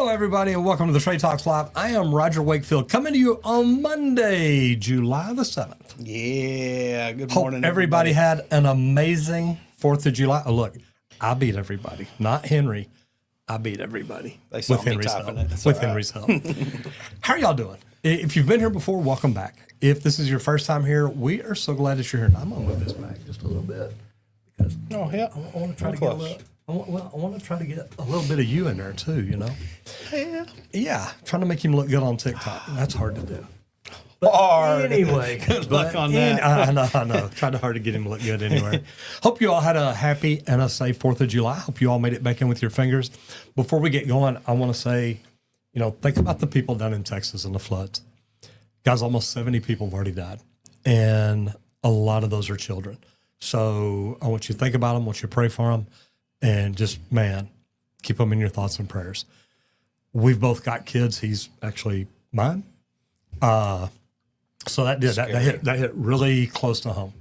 Hello, everybody, and welcome to the Trade Talks Live. I am Roger Wakefield, coming to you on Monday, July the 7th. Yeah, good Hope morning, everybody had an amazing 4th of July. Oh, look, I beat everybody, not Henry. I beat everybody They saw with me Henry's typing help. it. It's With all right. Henry's help. How are y'all doing? If you've been here before, welcome back. If this is your first time here, we are so glad that you're here. And I'm going to move this back just a little bit because Oh, yeah. I want to try to get a little. I want to try to get a little bit of you in there too, you know? Yeah, trying to make him look good on TikTok. That's hard to do. Hard. Anyway, Good luck on I that. know. Tried hard to get him to look good anyway. Hope you all had a happy and a safe 4th of July. Hope you all made it back in with your fingers. Before we get going, I want to say, think about the people down in Texas and the floods. Guys, almost 70 people have already died, and a lot of those are children. So I want you to think about them, I want you to pray for them, and just, man, keep them in your thoughts and prayers. We've both got kids. He's actually mine. So that hit really close to home.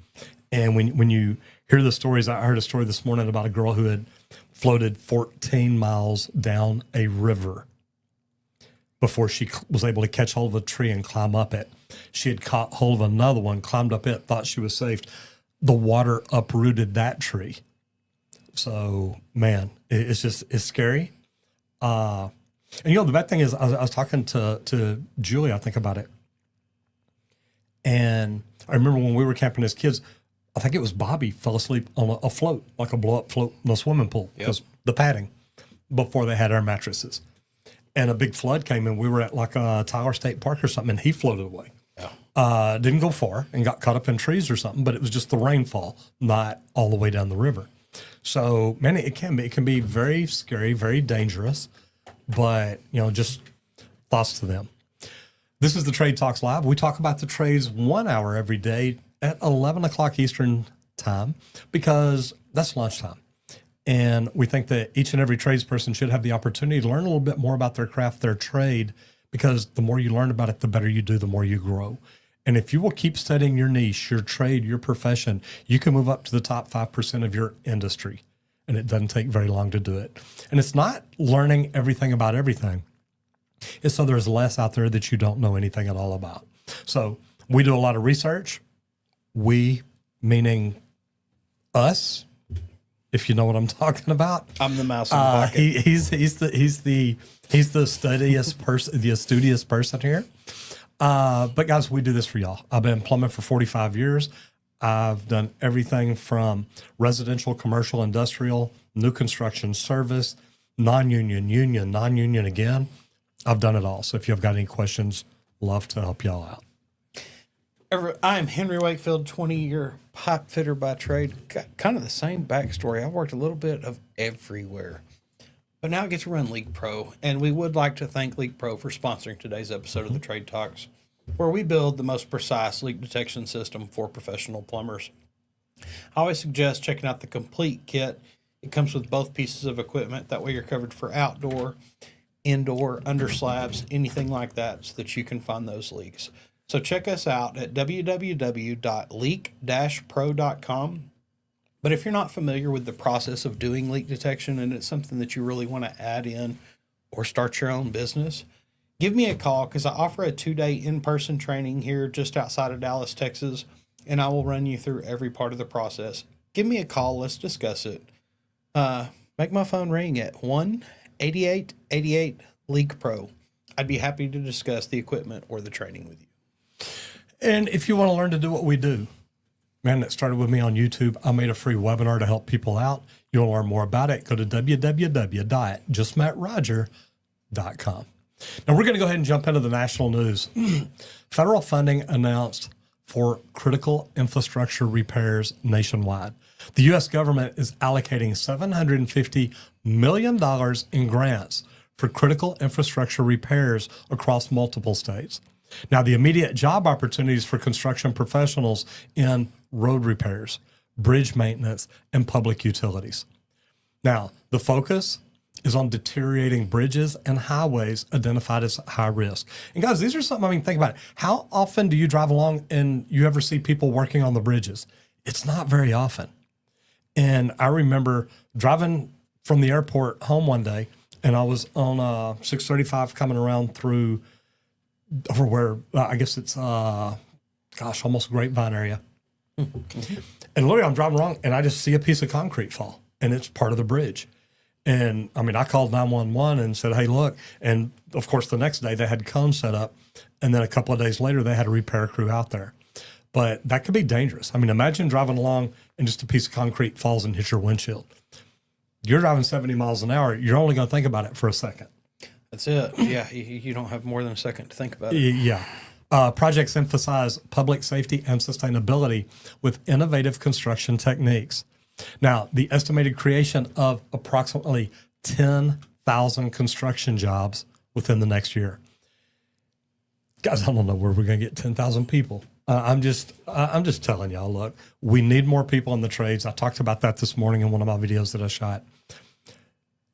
And when you hear the stories, I heard a story this morning about a girl who had floated 14 miles down a river before she was able to catch hold of a tree and climb up it. She had caught hold of another one, climbed up it, thought she was safe. The water uprooted that tree. So, man, it's scary. And the bad thing is, I was talking to Julie, I think about it. And I remember when we were camping as kids, I think it was Bobby fell asleep on a float, like a blow-up float in a swimming pool, because the padding, before they had our mattresses. And a big flood came in. We were at like a Tyler State Park or something, and he floated away. Didn't go far and got caught up in trees or something, but it was just the rainfall, not all the way down the river. So, man, it can be very scary, very dangerous, but, just thoughts to them. This is the Trade Talks Live. We talk about the trades 1 hour every day at 11 o'clock Eastern time because that's lunchtime. And we think that each and every tradesperson should have the opportunity to learn a little bit more about their craft, their trade, because the more you learn about it, the better you do, the more you grow. And if you will keep studying your niche, your trade, your profession, you can move up to the top 5% of your industry. And it doesn't take very long to do it. And it's not learning everything about everything. It's so there's less out there that you don't know anything at all about. So we do a lot of research. We, meaning us, if you know what I'm talking about. I'm the mouse in the pocket. He's the studious person, the studious person here. But guys, we do this for y'all. I've been plumbing for 45 years. I've done everything from residential, commercial, industrial, new construction, service, non-union, union, non-union again. I've done it all. So if you've got any questions, love to help y'all out. I am Henry Wakefield, 20-year pipe fitter by trade. Got kind of the same backstory. I worked a little bit of everywhere. But now I get to run Leak Pro, and we would like to thank Leak Pro for sponsoring today's episode of the Trade Talks, where we build the most precise leak detection system for professional plumbers. I always suggest checking out the complete kit. It comes with both pieces of equipment. That way you're covered for outdoor, indoor, under slabs, anything like that, so that you can find those leaks. So check us out at www.leak-pro.com. But if you're not familiar with the process of doing leak detection and it's something that you really want to add in or start your own business, give me a call because I offer a 2-day in-person training here just outside of Dallas, Texas, and I will run you through every part of the process. Give me a call. Let's discuss it. Make my phone ring at 1-8888-LEAK-PRO. I'd be happy to discuss the equipment or the training with you. And if you want to learn to do what we do, man, that started with me on YouTube. I made a free webinar to help people out. You want to learn more about it, go to www.justmetroger.com. Now, we're going to go ahead and jump into the national news. Federal funding announced for critical infrastructure repairs nationwide. The U.S. government is allocating $750 million in grants for critical infrastructure repairs across multiple states. Now, the immediate job opportunities for construction professionals in road repairs, bridge maintenance, and public utilities. Now, the focus is on deteriorating bridges and highways identified as high risk. And guys, these are something, think about it. How often do you drive along and you ever see people working on the bridges? It's not very often. And I remember driving from the airport home one day, and I was on 635 coming around through over where I guess it's almost Grapevine area. And literally, I'm driving along, and I just see a piece of concrete fall, and it's part of the bridge. And I mean, I called 911 and said, "Hey, look!" And of course, the next day they had cones set up, and then a couple of days later they had a repair crew out there. But that could be dangerous. I mean, imagine driving along and just a piece of concrete falls and hits your windshield. You're driving 70 miles an hour. You're only going to think about it for a second. That's it. Yeah, you don't have more than a second to think about it. Yeah. Projects emphasize public safety and sustainability with innovative construction techniques. Now, the estimated creation of approximately 10,000 construction jobs within the next year. Guys, I don't know where we're going to get 10,000 people. I'm just telling y'all, look, we need more people in the trades. I talked about that this morning in one of my videos that I shot.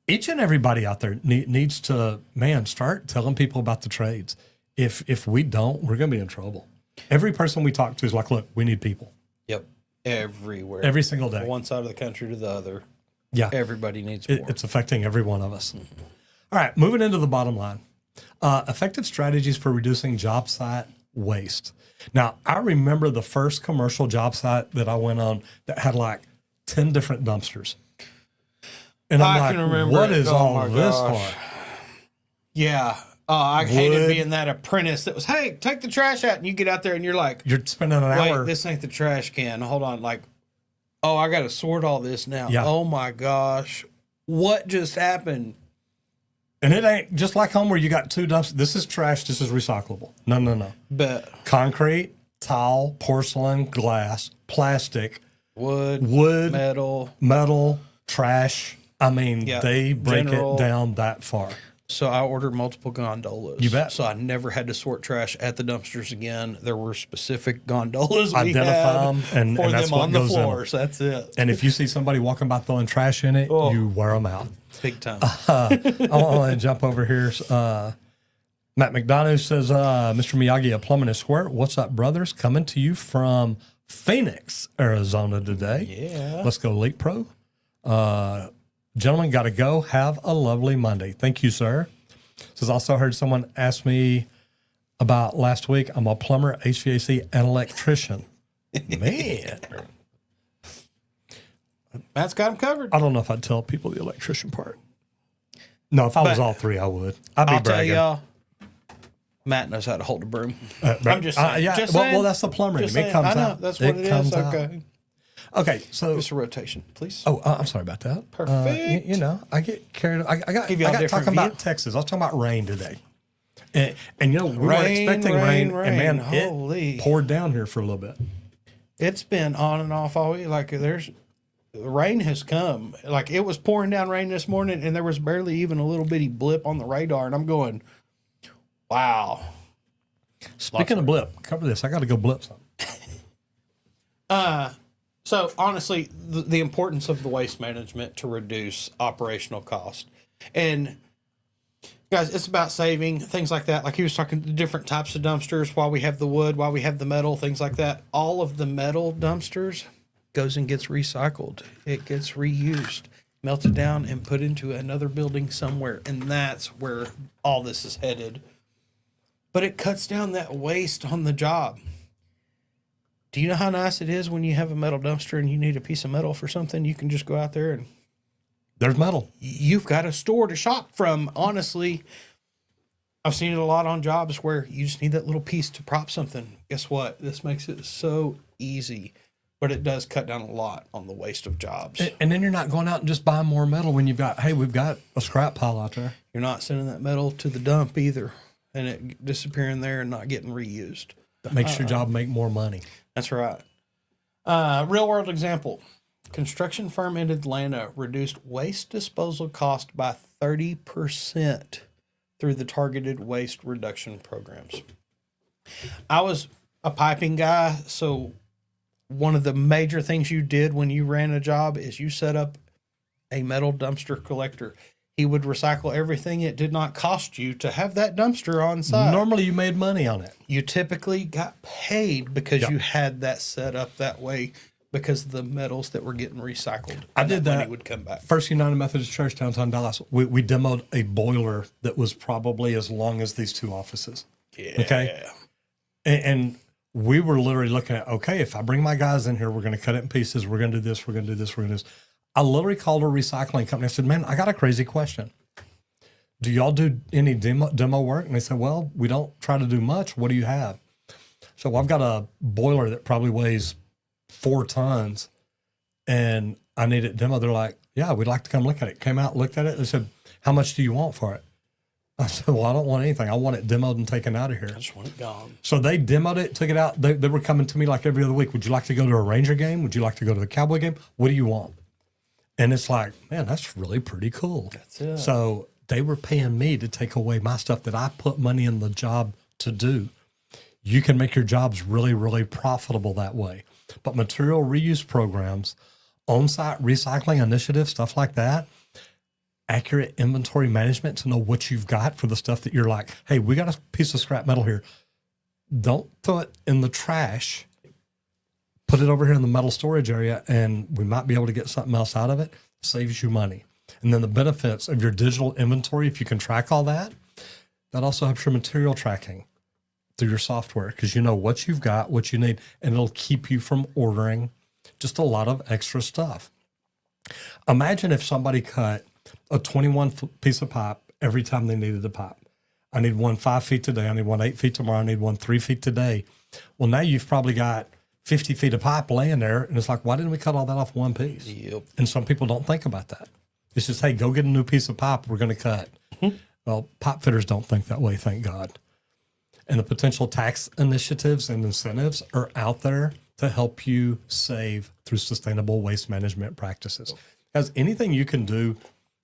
Each and everybody out there needs to, start telling people about the trades. If we don't, we're going to be in trouble. Every person we talk to is like, look, we need people. Yep. Everywhere. Every single day. One side of the country to the other. Yeah. Everybody needs more. It's affecting every one of us. Mm-hmm. All right, moving into the bottom line. Effective strategies for reducing job site waste. Now, I remember the first commercial job site that I went on that had like 10 different dumpsters. And I'm like, can remember what is all this for? Yeah. I hated being that apprentice that was, hey, take the trash out. And you get out there and you're like, you're spending an hour. This ain't the trash can. Hold on. Like, oh, I got to sort all this now. Yeah. Oh my gosh. What just happened? And it ain't just like home where you got two dumpsters. This is trash. This is recyclable. No. But concrete, tile, porcelain, glass, plastic, wood, metal, trash. I mean, they break it down that far. So I ordered multiple gondolas. You bet. So I never had to sort trash at the dumpsters again. There were specific gondolas identify them, and that's what goes in them. That's it. And if you see somebody walking by throwing trash in it, you wear them out. Big time. I want to jump over here. Matt McDonough says, Mr. Miyagi of Plumbing is Square. What's up, brothers? Coming to you from Phoenix, Arizona today. Yeah. Let's go, Leak Pro. Gentlemen, got to go. Have a lovely Monday. Thank you, sir. Says, also heard someone ask me about last week. I'm a plumber, HVAC, and electrician. Man. Matt's got him covered. I don't know if I'd tell people the electrician part. No, if I was all three, I would. I'll tell y'all, Matt knows how to hold a broom. I'm just saying. Just saying. Well, that's the plumber. It comes out. That's what it is. Okay. Okay, so just a rotation, please. Oh, I'm sorry about that. Perfect. I get carried. I got talking about Texas. I was talking about rain today, and we were expecting rain, and man, it poured down here for a little bit. It's been on and off all week. Like rain has come. Like it was pouring down rain this morning, and there was barely even a little bitty blip on the radar, and I'm going, wow. Speaking of blip, cover this. I got to go blip something. So honestly, the importance of the waste management to reduce operational cost. And guys, it's about saving, things like that. Like he was talking the different types of dumpsters, while we have the wood, while we have the metal, things like that. All of the metal dumpsters goes and gets recycled. It gets reused, melted down, and put into another building somewhere. And that's where all this is headed. But it cuts down that waste on the job. Do you know how nice it is when you have a metal dumpster and you need a piece of metal for something? You can just go out there and there's metal. You've got a store to shop from. Honestly, I've seen it a lot on jobs where you just need that little piece to prop something. Guess what? This makes it so easy, but it does cut down a lot on the waste of jobs. And then you're not going out and just buying more metal when we've got a scrap pile out there. You're not sending that metal to the dump either, and it disappearing there and not getting reused. That makes your job make more money. That's right. Real world example. Construction firm in Atlanta reduced waste disposal cost by 30% through the targeted waste reduction programs. I was a piping guy, so one of the major things you did when you ran a job is you set up a metal dumpster collector. He would recycle everything. It did not cost you to have that dumpster on site. Normally you made money on it. You typically got paid because you had that set up that way, because the metals that were getting recycled. I and did money that. would come back. First United Methodist Church downtown Dallas. We demoed a boiler that was probably as long as these 2 offices. Yeah. Okay. And we were literally looking at, okay, if I bring my guys in here, we're going to cut it in pieces. We're going to do this. We're going to do this. We're going to do this. I literally called a recycling company. I said, man, I got a crazy question. Do y'all do any demo work? And they said, well, we don't try to do much. What do you have? So I've got a boiler that probably weighs 4 tons and I need it demo. They're like, yeah, we'd like to come look at it. Came out, looked at it. They said, how much do you want for it? I said, well, I don't want anything. I want it demoed and taken out of here. I just want it gone. So they demoed it, took it out. They were coming to me like every other week. Would you like to go to a Ranger game? Would you like to go to the Cowboy game? What do you want? And it's like, man, that's really pretty cool. That's it. So they were paying me to take away my stuff that I put money in the job to do. You can make your jobs really, really profitable that way. But material reuse programs, on-site recycling initiatives, stuff like that, accurate inventory management to know what you've got for the stuff that you're like, hey, we got a piece of scrap metal here. Don't throw it in the trash. Put it over here in the metal storage area, and we might be able to get something else out of it. Saves you money. And then the benefits of your digital inventory, if you can track all that, that also helps your material tracking through your software because you know what you've got, what you need, and it'll keep you from ordering just a lot of extra stuff. Imagine if somebody cut a 21-foot piece of pipe every time they needed a pipe. I need one 5 feet today. I need one 8 feet tomorrow. I need one 3 feet today. Well, now you've probably got 50 feet of pipe laying there. And it's like, why didn't we cut all that off one piece? Yep. And some people don't think about that. It's just, hey, go get a new piece of pipe. We're going to cut. Well, pipe fitters don't think that way, thank God. And the potential tax initiatives and incentives are out there to help you save through sustainable waste management practices. Because anything you can do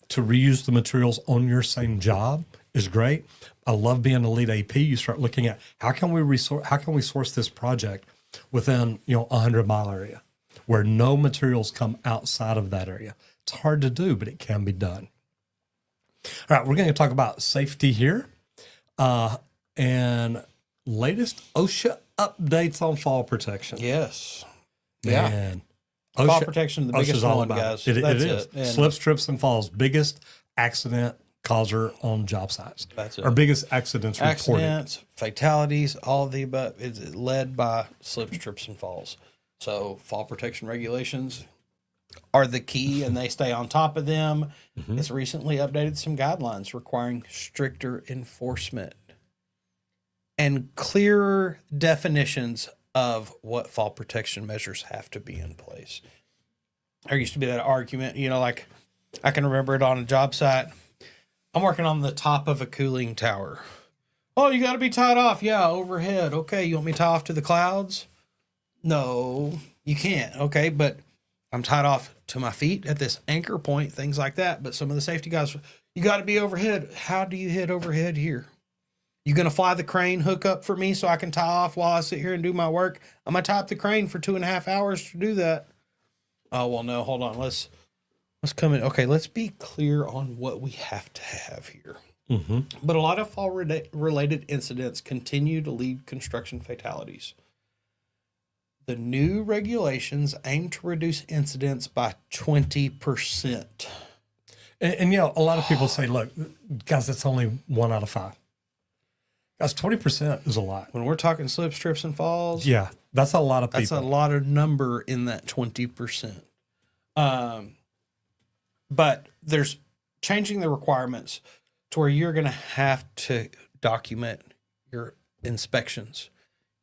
to reuse the materials on your same job is great. I love being a lead AP. You start looking at how can we source this project within, 100-mile area where no materials come outside of that area. It's hard to do, but it can be done. All right, we're going to talk about safety here. And latest OSHA updates on fall protection. Yes. Man. Fall OSHA protection, the OSHA's biggest all one, about guys. it. That's It is. And Slips, trips, and falls. Biggest accident causer on job sites. That's it. Or biggest accidents reported. accidents, fatalities, all of the above is led by slips, trips, and falls. So fall protection regulations are the key, and they stay on top of them. It's recently updated some guidelines requiring stricter enforcement and clearer definitions of what fall protection measures have to be in place. There used to be that argument, like I can remember it on a job site. I'm working on the top of a cooling tower. Oh, you got to be tied off. Yeah, overhead. Okay, you want me to tie off to the clouds? No, you can't. Okay, but I'm tied off to my feet at this anchor point, things like that. But some of the safety guys, you got to be overhead. How do you hit overhead here? You going to fly the crane hook up for me so I can tie off while I sit here and do my work? I'm going to tie up the crane for 2.5 hours to do that. Oh, well, no, hold on. Let's come in. Okay, let's be clear on what we have to have here. But a lot of fall-related incidents continue to lead construction fatalities. The new regulations aim to reduce incidents by 20%. And a lot of people say, look, guys, that's only 1 out of 5. Guys, 20% is a lot. When we're talking slips, trips, and falls, Yeah, that's a lot of people. that's a lot of number in that 20%. But there's changing the requirements to where you're going to have to document your inspections.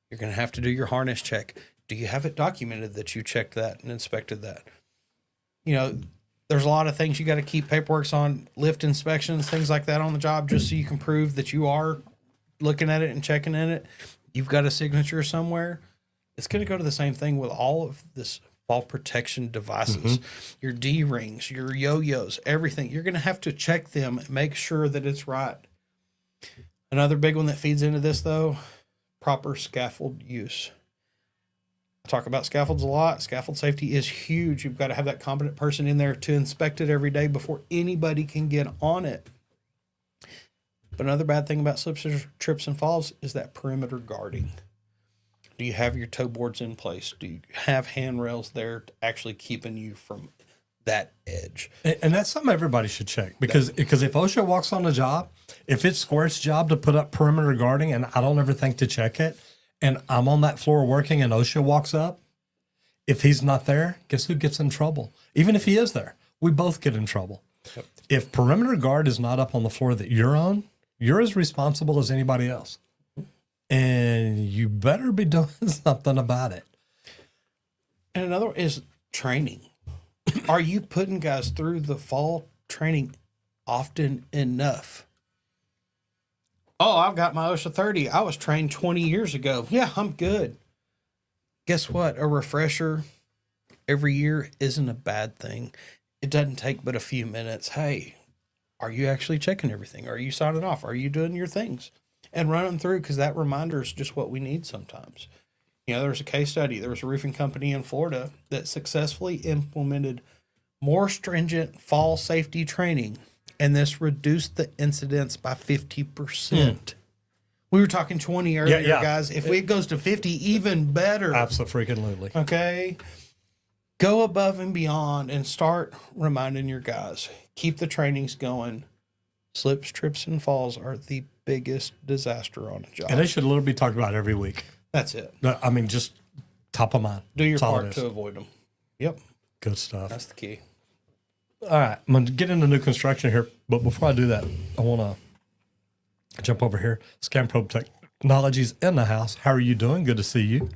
You're going to have to do your harness check. Do you have it documented that you checked that and inspected that? There's a lot of things you got to keep paperwork on, lift inspections, things like that on the job, just so you can prove that you are looking at it and checking in it. You've got a signature somewhere. It's going to go to the same thing with all of this fall protection devices, your D-rings, your yo-yos, everything. You're going to have to check them and make sure that it's right. Another big one that feeds into this, though, proper scaffold use. I talk about scaffolds a lot. Scaffold safety is huge. You've got to have that competent person in there to inspect it every day before anybody can get on it. But another bad thing about slips, trips, and falls is that perimeter guarding. Do you have your toe boards in place? Do you have handrails there actually keeping you from that edge? And that's something everybody should check because if OSHA walks on the job, if it's Square's job to put up perimeter guarding and I don't ever think to check it, and I'm on that floor working and OSHA walks up, if he's not there, guess who gets in trouble? Even if he is there, we both get in trouble. Yep. If perimeter guard is not up on the floor that you're on, you're as responsible as anybody else. And you better be doing something about it. And another is training. Are you putting guys through the fall training often enough? Oh, I've got my OSHA 30. I was trained 20 years ago. Yeah, I'm good. Guess what? A refresher every year isn't a bad thing. It doesn't take but a few minutes. Hey, are you actually checking everything? Are you signing off? Are you doing your things? And run them through, because that reminder is just what we need sometimes. You know, there was a case study. There was a roofing company in Florida that successfully implemented more stringent fall safety training, and this reduced the incidents by 50%. We were talking 20 earlier, guys. If it goes to 50, even better. Absolutely. Okay. Go above and beyond and start reminding your guys. Keep the trainings going. Slips, trips, and falls are the biggest disaster on a job. And they should literally be talked about every week. That's it. I mean, just top of mind. Do your part to avoid them. Yep. Good stuff. That's the key. All right. I'm going to get into new construction here. But before I do that, I want to jump over here. ScanProbe Technologies in the house. How are you doing? Good to see you.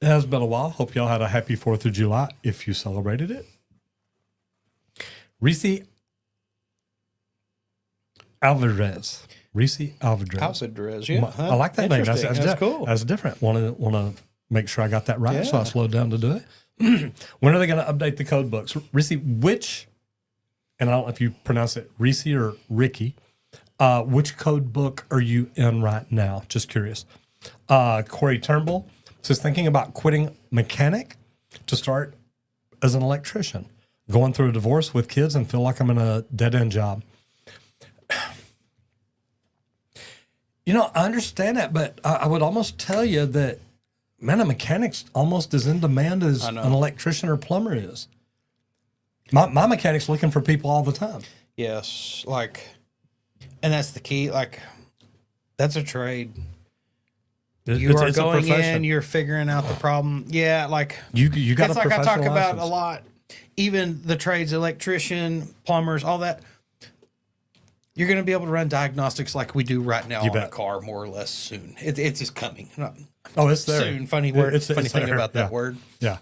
It has been a while. Hope y'all had a happy 4th of July if you celebrated it. Reese Alvarez. Yeah. I like that name. That's cool. That's different. Want to make sure I got that right, so I slowed down to do it. When are they going to update the code books? Reese, and I don't know if you pronounce it Reese or Ricky, which code book are you in right now? Just curious. Corey Turnbull says, thinking about quitting mechanic to start as an electrician, going through a divorce with kids and feel like I'm in a dead-end job. You know, I understand that, but I would almost tell you that, man, a mechanic's almost as in demand as an electrician or plumber is. My mechanic's looking for people all the time. Yes, and that's the key. That's a trade. You are going in, you're figuring out the problem. Yeah, you got. It's like I talk about a lot. Even the trades, electrician, plumbers, all that. You're going to be able to run diagnostics like we do right now on a car, more or less soon. It's just coming. It's there. Soon. Funny word. Funny thing about that word. Yeah.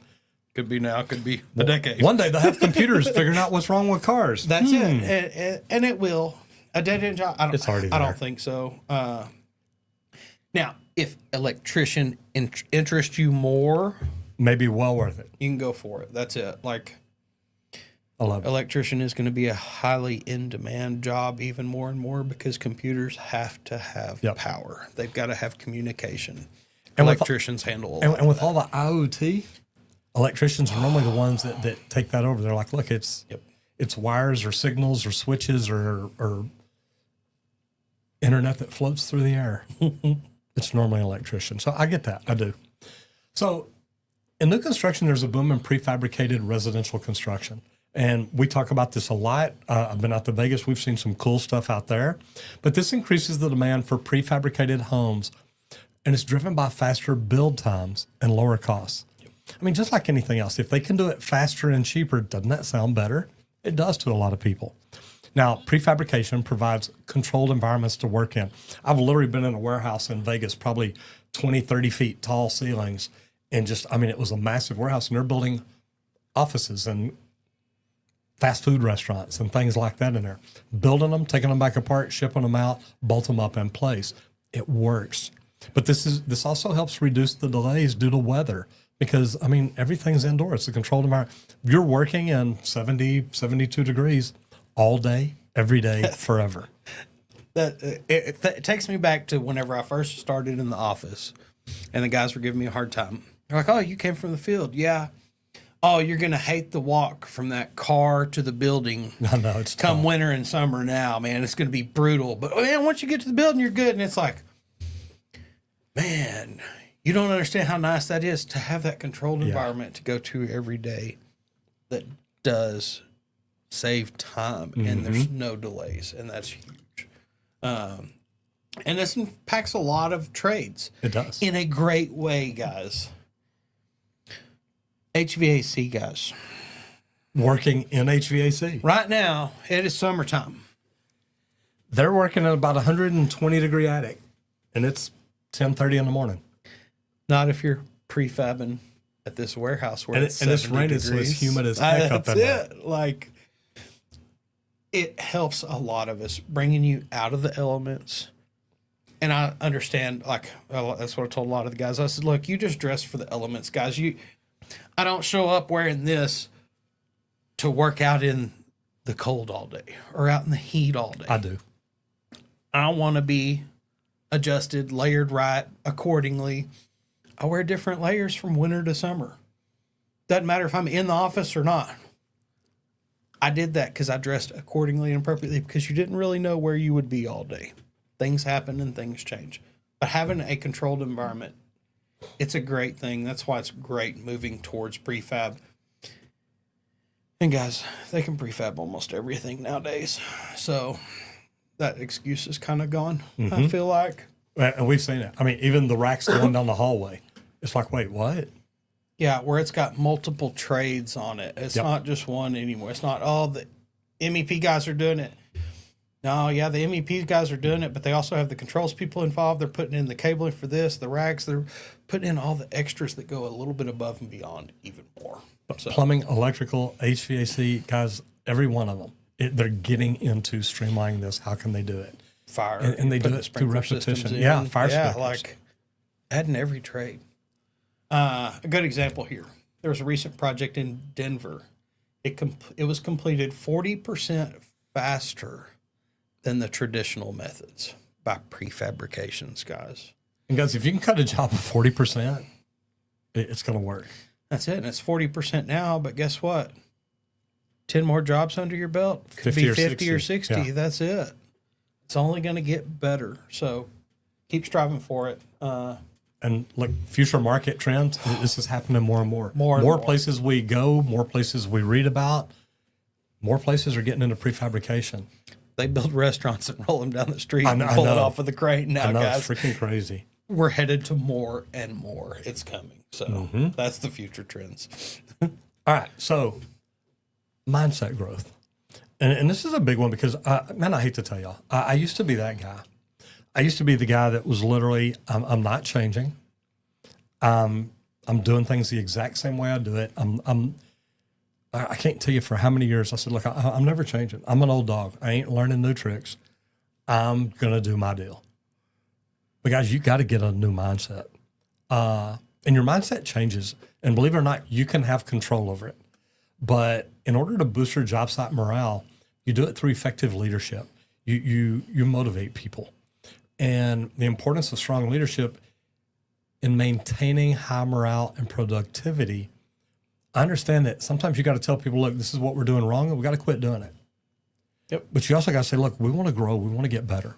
Could be now. Could be a decade. One day they'll have computers figuring out what's wrong with cars. That's it. And it will. A dead end job. It's already there. I don't think so. Now, if electrician interests you more, maybe well worth it. You can go for it. That's it. I love it. Electrician is going to be a highly in-demand job even more and more because computers have to have power. They've got to have communication. And electricians handle all and with all the IoT, electricians are normally the ones that take that over. They're like, look, it's wires or signals or switches or internet that floats through the air. It's normally an electrician. So I get that. I do. So in new construction, there's a boom in prefabricated residential construction. And we talk about this a lot. I've been out to Vegas. We've seen some cool stuff out there. But this increases the demand for prefabricated homes, and it's driven by faster build times and lower costs. I mean, just like anything else, if they can do it faster and cheaper, doesn't that sound better? It does to a lot of people. Now, prefabrication provides controlled environments to work in. I've literally been in a warehouse in Vegas, probably 20, 30 feet tall ceilings. And it was a massive warehouse, and they're building offices and fast food restaurants and things like that in there. Building them, taking them back apart, shipping them out, bolt them up in place. It works. But this also helps reduce the delays due to weather because, everything's indoor. It's a controlled environment. You're working in 70, 72 degrees all day, every day, forever. It takes me back to whenever I first started in the office and the guys were giving me a hard time. They're like, oh, you came from the field. Yeah. Oh, you're going to hate the walk from that car to the building. I know, it's come tough. Winter and summer now, man. It's going to be brutal. But man, once you get to the building, you're good. And it's like, man, You don't understand how nice that is to have that controlled environment to go to every day that does save time and there's no delays, and that's huge. And this impacts a lot of trades. It does. In a great way, guys. HVAC guys. Working in HVAC. Right now, it is summertime. They're working at about 120-degree attic, and it's 10:30 in the morning. Not if you're prefabbing at this warehouse where it's 70 this rain is degrees. as humid as heck up That's there. it. Like, it helps a lot of us, bringing you out of the elements. And I understand, like, that's what I told a lot of the guys. I said, look, you just dress for the elements, guys. I don't show up wearing this to work out in the cold all day or out in the heat all day. I do. I want to be adjusted, layered right accordingly. I wear different layers from winter to summer. Doesn't matter if I'm in the office or not. I did that because I dressed accordingly and appropriately because you didn't really know where you would be all day. Things happen and things change. But having a controlled environment, it's a great thing. That's why it's great moving towards prefab. And guys, they can prefab almost everything nowadays. So that excuse is kind of gone, I feel like. And we've seen it. I mean, even the racks going down the hallway. It's like, wait, what? Yeah, where it's got multiple trades on it. It's not just one anymore. It's not, the MEP guys are doing it. No, yeah, the MEP guys are doing it, but they also have the controls people involved. They're putting in the cabling for this, the racks. They're putting in all the extras that go a little bit above and beyond even more. So, Plumbing, electrical, HVAC, guys, every one of them. They're getting into streamlining this. How can they do it? fire. And they do putting it the through sprinkler repetition. systems in. Yeah, fire sprinklers. like adding every trade. A good example here. There was a recent project in Denver. It was completed 40% faster than the traditional methods by prefabrications, guys. And guys, if you can cut a job of 40%, it's going to work. That's it. And it's 40% now, but guess what? 10 more jobs under your belt. Could 50 be or 50 or 60. 60. Yeah. That's it. It's only going to get better. So keep striving for it. And look, future market trends, this is happening more and more. More and more. Places we go, more places we read about, more places are getting into prefabrication. They build restaurants and roll them down the street I and know- pull I it know. off with a crane now, I know, guys. it's freaking crazy. We're headed to more and more. It's coming. So Mm-hmm. that's the future trends. All right, so mindset growth. And this is a big one because, man, I hate to tell y'all, I used to be that guy. I used to be the guy that was literally, I'm not changing. I'm doing things the exact same way I do it. I can't tell you for how many years I said, look, I'm never changing. I'm an old dog. I ain't learning new tricks. I'm going to do my deal. But guys, you got to get a new mindset. And your mindset changes. And believe it or not, you can have control over it. But in order to boost your job site morale, you do it through effective leadership. You motivate people. And the importance of strong leadership in maintaining high morale and productivity. I understand that sometimes you got to tell people, look, this is what we're doing wrong, and we got to quit doing it. Yep. But you also got to say, look, we want to grow, we want to get better.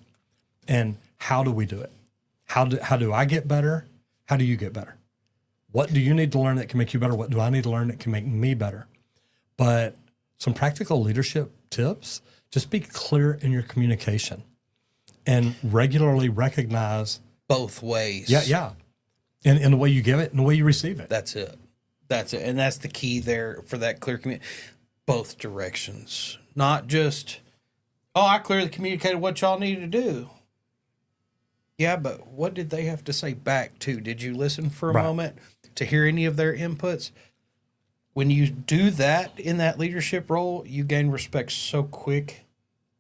And how do we do it? How do I get better? How do you get better? What do you need to learn that can make you better? What do I need to learn that can make me better? But some practical leadership tips, just be clear in your communication and regularly recognize. Both ways. Yeah. In the way you give it and the way you receive it. That's it. That's it. And that's the key there for that clear communication. Both directions. Not just, I clearly communicated what y'all need to do. Yeah, but what did they have to say back to? Did you listen for a Right. moment to hear any of their inputs? When you do that in that leadership role, you gain respect so quick,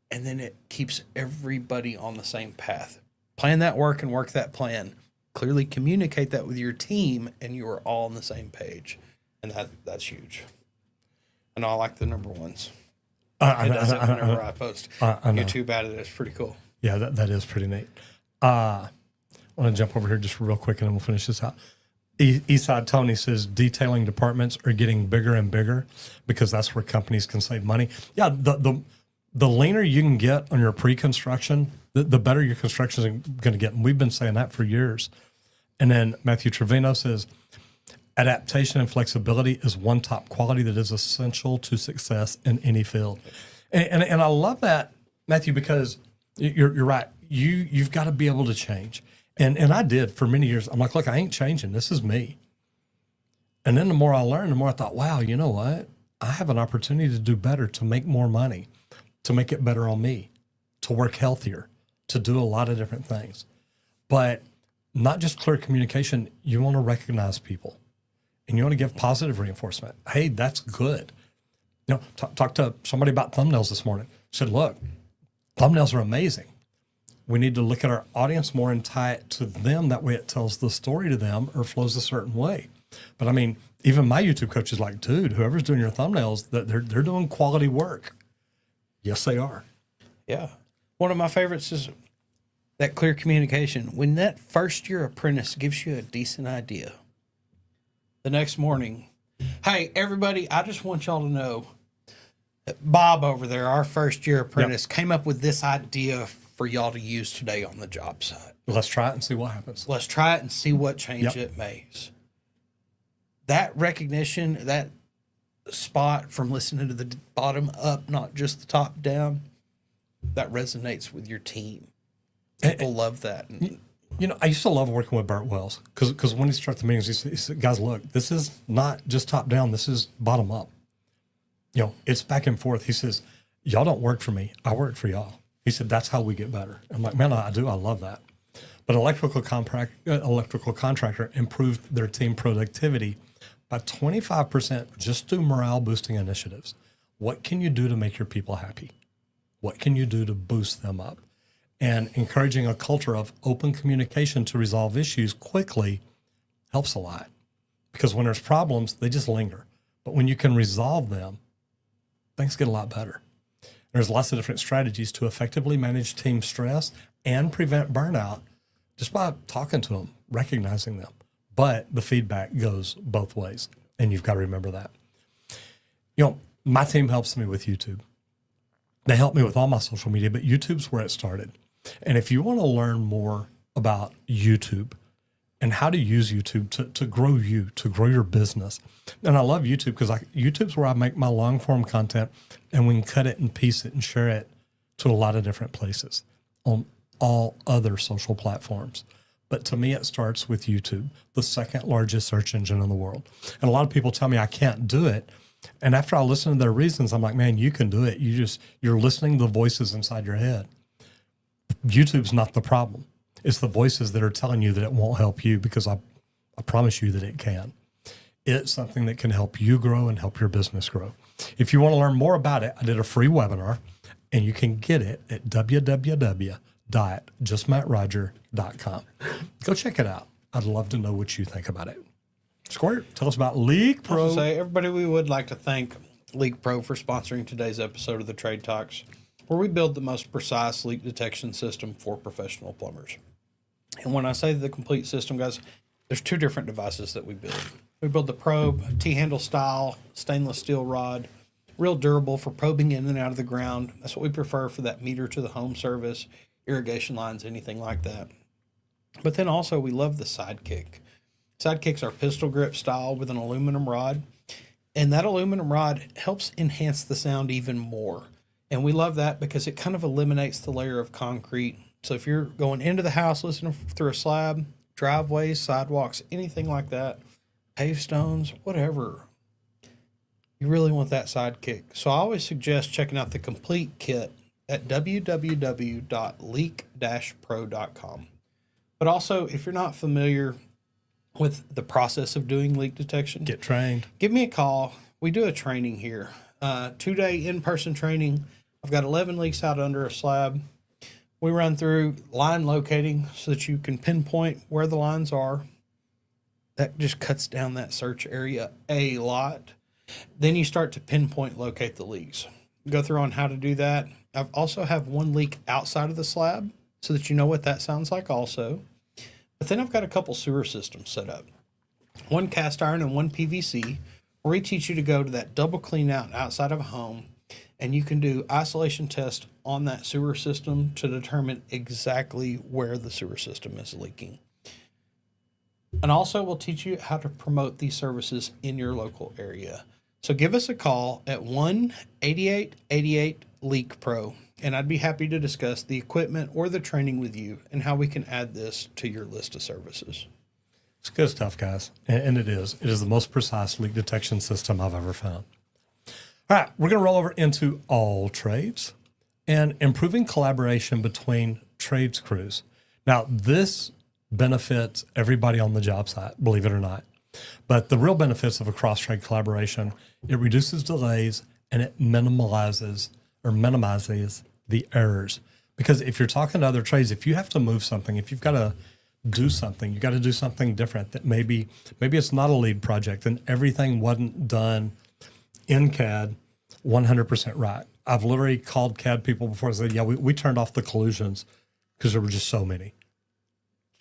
and then it keeps everybody on the same path. Plan that work and work that plan. Clearly communicate that with your team, and you are all on the same page. And that's huge. And I like the number ones. It does it whenever I post. I know. YouTube at it. It's pretty cool. Yeah, that is pretty neat. I want to jump over here just real quick and then we'll finish this out. Eastside Tony says detailing departments are getting bigger and bigger because that's where companies can save money. Yeah, the leaner you can get on your pre-construction, the better your construction is going to get. And we've been saying that for years. And then Matthew Trevino says, adaptation and flexibility is one top quality that is essential to success in any field. And I love that, Matthew, because you're right. You've got to be able to change. And I did for many years. I'm like, look, I ain't changing. This is me. And then the more I learned, the more I thought, wow, you know what? I have an opportunity to do better, to make more money, to make it better on me, to work healthier, to do a lot of different things. But not just clear communication. You want to recognize people and you want to give positive reinforcement. Hey, that's good. You know, talk to somebody about thumbnails this morning. Said, look, thumbnails are amazing. We need to look at our audience more and tie it to them. That way it tells the story to them or flows a certain way. But I mean, even my YouTube coach is like, dude, whoever's doing your thumbnails, they're doing quality work. Yes, they are. Yeah. One of my favorites is that clear communication. When that first year apprentice gives you a decent idea, the next morning, hey, everybody, I just want y'all to know that Bob over there, our first year apprentice, came up with this idea for y'all to use today on the job site. Let's try it and see what happens. Let's try it and see what change it makes. That recognition, that spot from listening to the bottom up, not just the top down, that resonates with your team. People love that. You know, I used to love working with Burt Wells because when he starts the meetings, he said, guys, look, this is not just top down. This is bottom up. You know, it's back and forth. He says, y'all don't work for me. I work for y'all. He said, that's how we get better. I'm like, man, I do. I love that. But electrical contractor improved their team productivity by 25% just through morale boosting initiatives. What can you do to make your people happy? What can you do to boost them up? And encouraging a culture of open communication to resolve issues quickly helps a lot. Because when there's problems, they just linger. But when you can resolve them, things get a lot better. There's lots of different strategies to effectively manage team stress and prevent burnout just by talking to them, recognizing them. But the feedback goes both ways, and you've got to remember that. You know, my team helps me with YouTube. They help me with all my social media, but YouTube's where it started. And if you want to learn more about YouTube and how to use YouTube to grow you, to grow your business, and I love YouTube because YouTube's where I make my long form content, and we can cut it and piece it and share it to a lot of different places on all other social platforms. But to me, it starts with YouTube, the second largest search engine in the world. And a lot of people tell me I can't do it. And after I listen to their reasons, I'm like, man, you can do it. You're listening to the voices inside your head. YouTube's not the problem. It's the voices that are telling you that it won't help you, because I promise you that it can. It's something that can help you grow and help your business grow. If you want to learn more about it, I did a free webinar, and you can get it at www.justmattroger.com. Go check it out. I'd love to know what you think about it. Squirt, tell us about Leak Pro. I was gonna say, everybody, we would like to thank Leak Pro for sponsoring today's episode of the Trade Talks, where we build the most precise leak detection system for professional plumbers. And when I say the complete system, guys, there's two different devices that we build. We build the probe, T-handle style, stainless steel rod, real durable for probing in and out of the ground. That's what we prefer for that meter to the home service, irrigation lines, anything like that. But then also we love the Sidekick. Sidekicks are pistol grip style with an aluminum rod, and that aluminum rod helps enhance the sound even more. And we love that because it kind of eliminates the layer of concrete. So if you're going into the house listening through a slab, driveways, sidewalks, anything like that, paved stones, whatever, you really want that Sidekick. So I always suggest checking out the complete kit at www.leak-pro.com. But also, if you're not familiar with the process of doing leak detection, get trained. Give me a call. We do a training here, 2-day in-person training. I've got 11 leaks out under a slab. We run through line locating so that you can pinpoint where the lines are. That just cuts down that search area a lot. Then you start to pinpoint locate the leaks. Go through on how to do that. I also have one leak outside of the slab so that you know what that sounds like also. But then I've got a couple sewer systems set up. One cast iron and one PVC, where we teach you to go to that double clean out outside of a home, and you can do isolation tests on that sewer system to determine exactly where the sewer system is leaking. And also, we'll teach you how to promote these services in your local area. So give us a call at 1-8888-LEAK-PRO, and I'd be happy to discuss the equipment or the training with you and how we can add this to your list of services. It's good stuff, guys. And it is. It is the most precise leak detection system I've ever found. All right, we're going to roll over into all trades and improving collaboration between trades crews. Now, this benefits everybody on the job site, believe it or not. But the real benefits of a cross-trade collaboration, it reduces delays and it minimizes the errors. Because if you're talking to other trades, if you have to move something, if you've got to do something, you got to do something different that maybe it's not a lead project and everything wasn't done in CAD 100% right. I've literally called CAD people before and said, yeah, we turned off the collusions because there were just so many.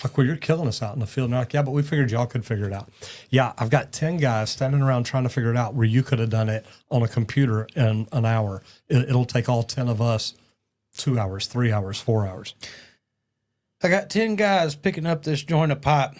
Like, well, you're killing us out in the field. And they're like, yeah, but we figured y'all could figure it out. Yeah, I've got 10 guys standing around trying to figure it out where you could have done it on a computer in an hour. It'll take all 10 of us 2 hours, 3 hours, 4 hours. I got 10 guys picking up this joint of pipe.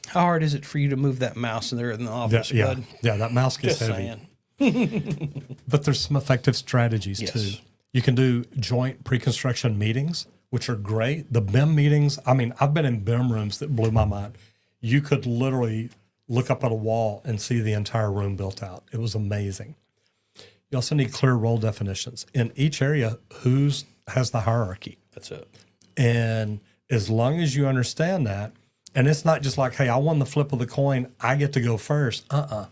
How hard is it for you to move that mouse in there in the office, bud? Yeah, that mouse gets Just heavy. saying. But there's some effective strategies Yes. too. You can do joint pre-construction meetings, which are great. The BIM meetings, I mean, I've been in BIM rooms that blew my mind. You could literally look up at a wall and see the entire room built out. It was amazing. You also need clear role definitions. In each area, who's has the hierarchy? That's it. And as long as you understand that, and it's not just like, hey, I won the flip of the coin, I get to go first. Yeah.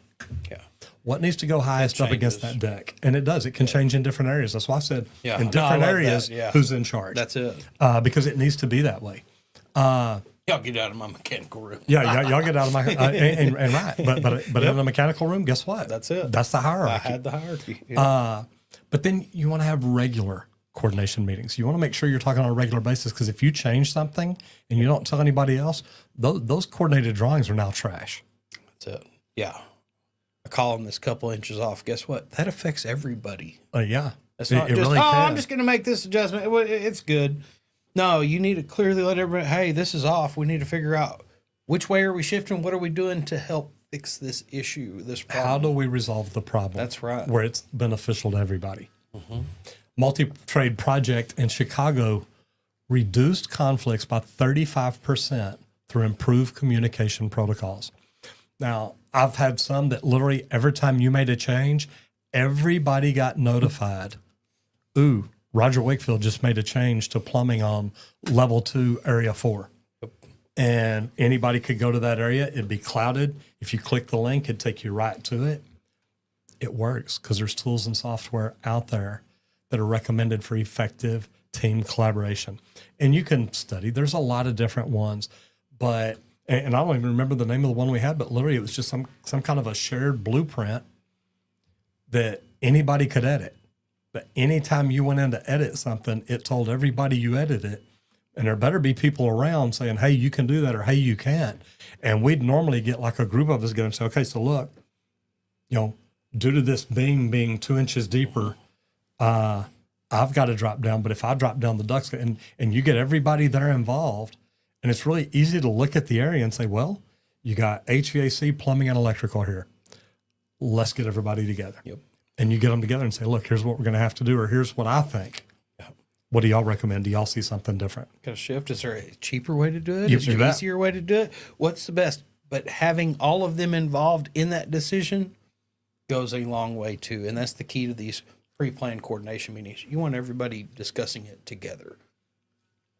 What needs to go highest up against that deck? And it does. It can change in different areas. That's why I said in different areas, who's in charge. That's it. Because it needs to be that way. Y'all get out of my mechanical room. Y'all get out of my and right. But in the mechanical room, guess what? That's it. That's the hierarchy. I had the hierarchy. Yeah. But then you want to have regular coordination meetings. You want to make sure you're talking on a regular basis, because if you change something and you don't tell anybody else, those coordinated drawings are now trash. That's it. Yeah. I call them this couple inches off. Guess what? That affects everybody. Yeah. It's not just, really I'm just going to make this adjustment. It's good. No, you need to clearly let everybody, hey, this is off. We need to figure out which way are we shifting? What are we doing to help fix this issue, this problem? How do we resolve the problem? That's right. Where it's beneficial to everybody. Multi-trade project in Chicago reduced conflicts by 35% through improved communication protocols. Now, I've had some that literally every time you made a change, everybody got notified. Ooh, Roger Wakefield just made a change to plumbing on level 2, area 4. And anybody could go to that area. It'd be clouded. If you click the link, it'd take you right to it. It works because there's tools and software out there that are recommended for effective team collaboration. And you can study. There's a lot of different ones, but and I don't even remember the name of the one we had, but literally it was just some kind of a shared blueprint that anybody could edit. But anytime you went in to edit something, it told everybody you edited it. And there better be people around saying, hey, you can do that, or hey, you can't. And we'd normally get like a group of us go and say, okay, so look, due to this beam being 2 inches deeper, I've got to drop down. But if I drop down the ducts, and you get everybody there involved, and it's really easy to look at the area and say, well, you got HVAC, plumbing, and electrical here. Let's get everybody together. Yep. And you get them together and say, look, here's what we're going to have to do, or here's what I think. Yep. What do y'all recommend? Do y'all see something different? Got a shift? Is there a cheaper way to do it? Is there an easier way to do it? What's the best? But having all of them involved in that decision goes a long way too. And that's the key to these pre-planned coordination meetings. You want everybody discussing it together.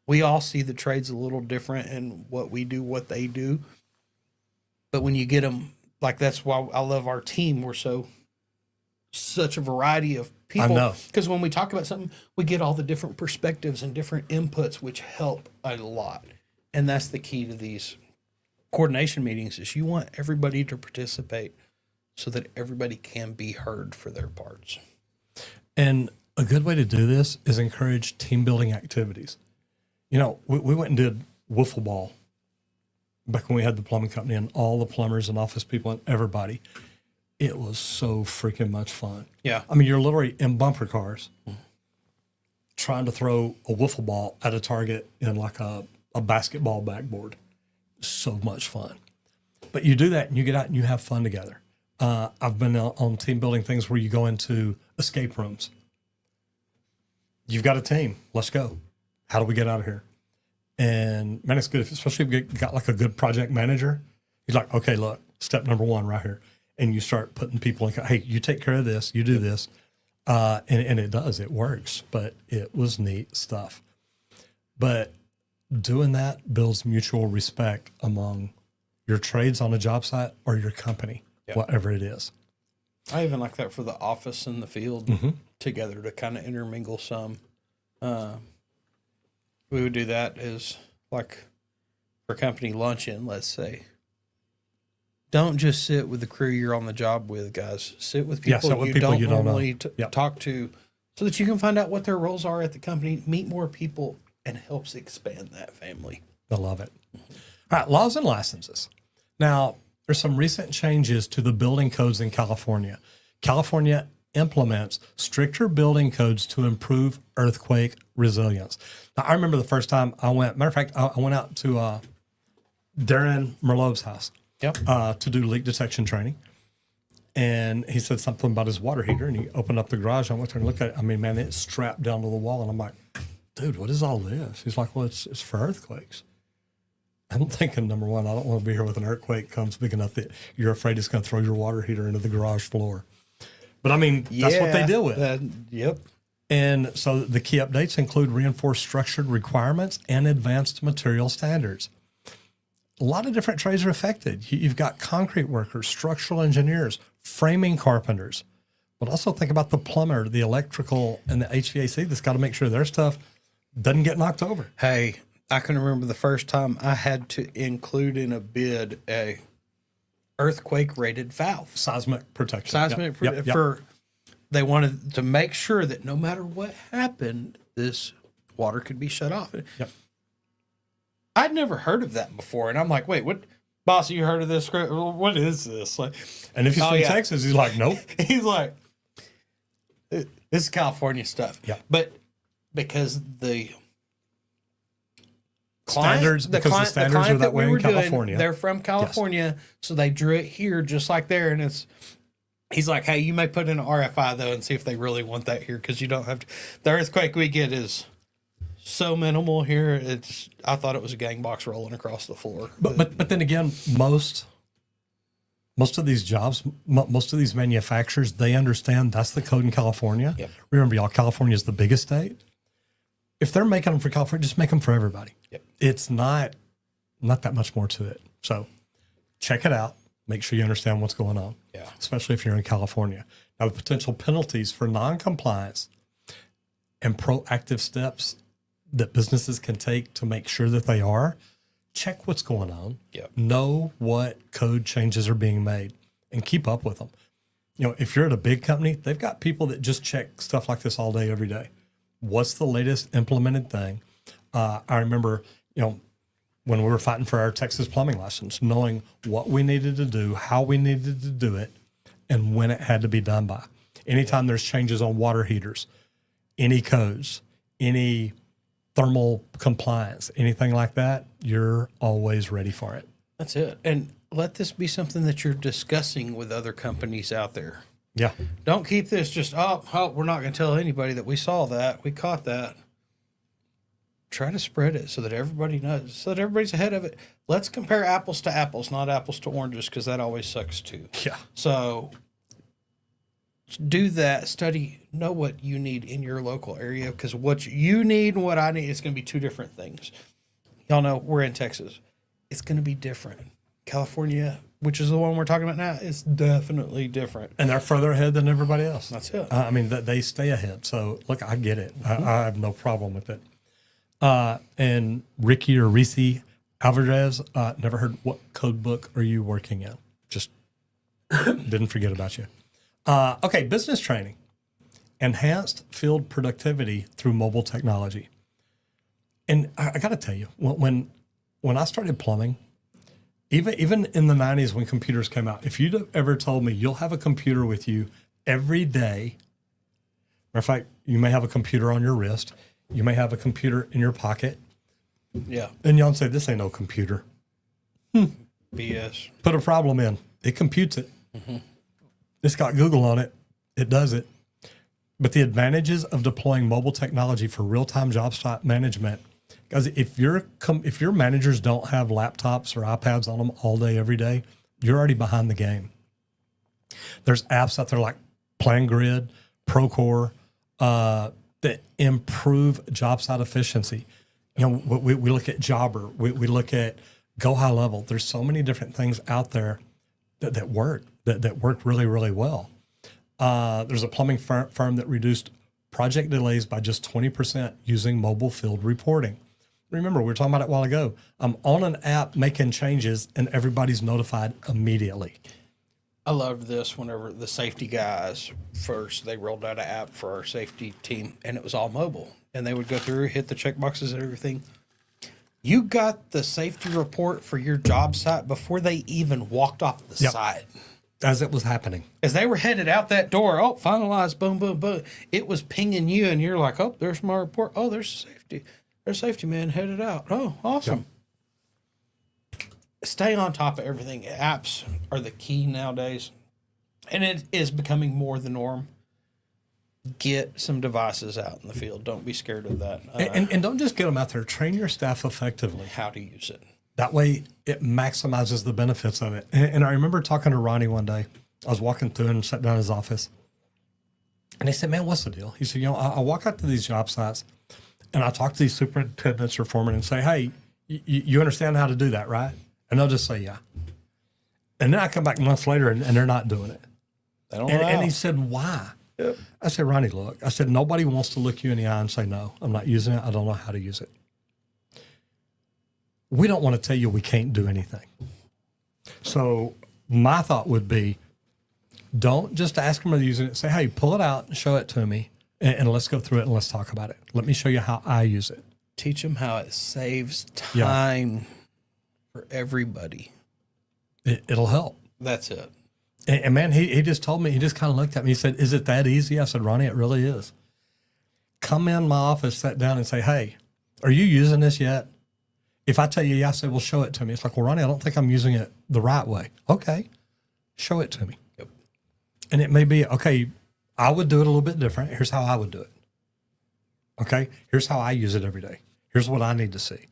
We all see the trades a little different in what we do, what they do. But when you get them, like, that's why I love our team. We're such a variety of people. I know. Because when we talk about something, we get all the different perspectives and different inputs, which help a lot. And that's the key to these coordination meetings, is you want everybody to participate so that everybody can be heard for their parts. And a good way to do this is encourage team building activities. We went and did wiffle ball back when we had the plumbing company, and all the plumbers and office people and everybody. It was so freaking much fun. Yeah. I mean, you're literally in bumper cars trying to throw a wiffle ball at a target in like a basketball backboard. So much fun. But you do that and you get out and you have fun together. I've been on team building things where you go into escape rooms. You've got a team. Let's go. How do we get out of here? And man, it's good, especially if you got like a good project manager. He's like, okay, look, step number 1 right here. And you start putting people in, hey, you take care of this, you do this. And it does, it works, but it was neat stuff. But doing that builds mutual respect among your trades on a job site or your company, whatever it is. I even like that for the office and the field together to kind of intermingle some. We would do that as like for company luncheon, let's say. Don't just sit with the crew you're on the job with, guys. Sit with people, you don't normally talk to so that you can find out what their roles are at the company, meet more people, and helps expand that family. I love it. All right, laws and licenses. Now, there's some recent changes to the building codes in California. California implements stricter building codes to improve earthquake resilience. Now, I remember the first time I went, matter of fact, I went out to Darren Merlot's house to do leak detection training. And he said something about his water heater, and he opened up the garage. I went there and looked at it. I mean, man, it's strapped down to the wall. And I'm like, dude, what is all this? He's like, well, it's for earthquakes. I'm thinking, number one, I don't want to be here with an earthquake comes big enough that you're afraid it's going to throw your water heater into the garage floor. But I mean, that's what they deal with. And so the key updates include reinforced structured requirements and advanced material standards. A lot of different trades are affected. You've got concrete workers, structural engineers, framing carpenters, but also think about the plumber, the electrical, and the HVAC that's got to make sure their stuff doesn't get knocked over. Hey, I can remember the first time I had to include in a bid a earthquake rated valve. Seismic protection. They wanted to make sure that no matter what happened, this water could be shut off. I'd never heard of that before. And I'm like, wait, what? Boss, you heard of this? What is this? Like, and if he's from Texas, he's like, nope. He's like, this is California stuff. Yeah. But because the standards are that way in California. They're from California, so they drew it here just like there. And he's like, hey, you may put in an RFI though and see if they really want that here, because you don't have to. The earthquake we get is so minimal here. I thought it was a gang box rolling across the floor. But then again, most of these jobs, most of these manufacturers, they understand that's the code in California. Yep. Remember, y'all, California is the biggest state. If they're making them for California, just make them for everybody. Yep. It's not that much more to it. So check it out. Make sure you understand what's going on. Yeah. Especially if you're in California. Now, the potential penalties for non-compliance and proactive steps that businesses can take to make sure that they are, check what's going on. Yep. Know what code changes are being made and keep up with them. You know, if you're at a big company, they've got people that just check stuff like this all day, every day. What's the latest implemented thing? I remember, when we were fighting for our Texas plumbing license, knowing what we needed to do, how we needed to do it, and when it had to be done by. Anytime there's changes on water heaters, any codes, any thermal compliance, anything like that, you're always ready for it. That's it. And let this be something that you're discussing with other companies out there. Yeah. Don't keep this just, we're not going to tell anybody that we saw that, we caught that. Try to spread it so that everybody knows, so that everybody's ahead of it. Let's compare apples to apples, not apples to oranges, because that always sucks too. Yeah. So do that, study, know what you need in your local area, because what you need and what I need is going to be two different things. Y'all know we're in Texas. It's going to be different. California, which is the one we're talking about now, is definitely different. And they're further ahead than everybody else. That's it. I mean, they stay ahead. So, look, I get it. I have no problem with it. And Ricky or Reese Alvarez, never heard, what code book are you working in? Just didn't forget about you. Okay, business training. Enhanced field productivity through mobile technology. And I got to tell you, when I started plumbing, even in the 90s when computers came out, if you'd have ever told me you'll have a computer with you every day, matter of fact, you may have a computer on your wrist, you may have a computer in your pocket. Yeah. And y'all say, this ain't no computer. BS. Put a problem in, it computes it. It's got Google on it. It does it. But the advantages of deploying mobile technology for real-time job site management, guys, if your managers don't have laptops or iPads on them all day, every day, you're already behind the game. There's apps out there like PlanGrid, Procore, that improve job site efficiency. You know, we look at Jobber, we look at Go High Level. There's so many different things out there that work really, really well. There's a plumbing firm that reduced project delays by just 20% using mobile field reporting. Remember, we were talking about it a while ago. I'm on an app making changes and everybody's notified immediately. I loved this whenever the safety guys first, they rolled out an app for our safety team and it was all mobile. And they would go through, hit the check boxes and everything. You got the safety report for your job site before they even walked off the site. As it was happening. As they were headed out that door, oh, finalized, boom, boom, boom. It was pinging you and you're like, oh, there's my report. Oh, there's safety. There's safety man headed out. Oh, awesome. Stay on top of everything. Apps are the key nowadays. And it is becoming more the norm. Get some devices out in the field. Don't be scared of that. And don't just get them out there. Train your staff effectively. How to use it. That way it maximizes the benefits of it. And I remember talking to Ronnie one day. I was walking through and sat down in his office. And he said, man, what's the deal? He said, you know, I walk out to these job sites and I talk to these superintendents or foremen and say, hey, you understand how to do that, right? And they'll just say, yeah. And then I come back months later and they're not doing it. They don't know. And he said, why? Yep. I said, Ronnie, look, I said, nobody wants to look you in the eye and say, no, I'm not using it. I don't know how to use it. We don't want to tell you we can't do anything. So my thought would be, don't just ask them to use it. Say, hey, pull it out and show it to me, and let's go through it and let's talk about it. Let me show you how I use it. Teach them how it saves time for everybody. It'll help. That's it. And man, he just told me, he just kind of looked at me. He said, is it that easy? I said, Ronnie, it really is. Come in my office, sit down and say, hey, are you using this yet? If I tell you, yeah, I say, well, show it to me. It's like, well, Ronnie, I don't think I'm using it the right way. Okay, show it to me. Yep. And it may be, okay, I would do it a little bit different. Here's how I would do it. Okay, here's how I use it every day. Here's what I need to see.